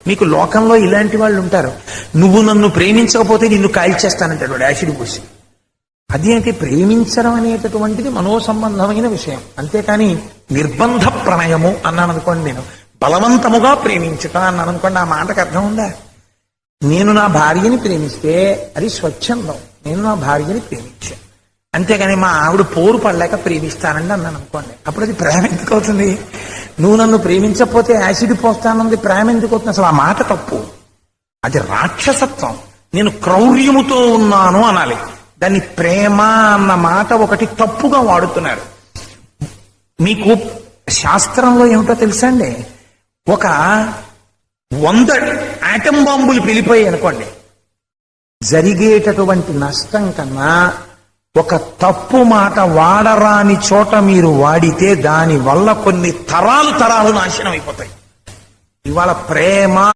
మీకు లోకంలో ఇలాంటి వాళ్ళు ఉంటారు. నువ్వు నన్ను ప్రేమించకపోతే నిన్ను కాల్చేస్తానంటాడు వాడు యాసిడ్ పోసి. అదేంటి ప్రేమించడం అనేటటువంటిది మనోసంబంధమైన విషయం. అంతేకాని నిర్బంధ ప్రణయము అన్నాను అనుకోండి, నేను బలవంతముగా ప్రేమించుట అన్నాను అనుకోండి, ఆ మాటకు అర్థం ఉందా? నేను నా భార్యని ప్రేమిస్తే అది స్వచ్ఛందం, నేను నా భార్యని ప్రేమించాను. అంతేగాని మా ఆవిడ పోరు పడలేక ప్రేమిస్తానండి అన్నాను అనుకోండి, అప్పుడు అది ప్రేమ ఎందుకు అవుతుంది? నువ్వు నన్ను ప్రేమించకపోతే యాసిడ్ పోస్తానన్నది ప్రేమ ఎందుకు అవుతుంది? అసలు ఆ మాట తప్పు, అది రాక్షసత్వం. నేను క్రౌర్యముతో ఉన్నాను అనాలి. దాన్ని ప్రేమ అన్న మాట ఒకటి తప్పుగా వాడుతున్నారు. మీకు శాస్త్రంలో ఏమిటో తెలుసా అండి? ఒక 100 ఆటం బాంబులు పెళ్ళిపోయాయి అనుకోండి, జరిగేటటువంటి నష్టం కన్నా ఒక తప్పు మాట వాడరాని చోట మీరు వాడితే దాని వల్ల కొన్ని తరాలు నాశనం అయిపోతాయి. ఇవాళ ప్రేమ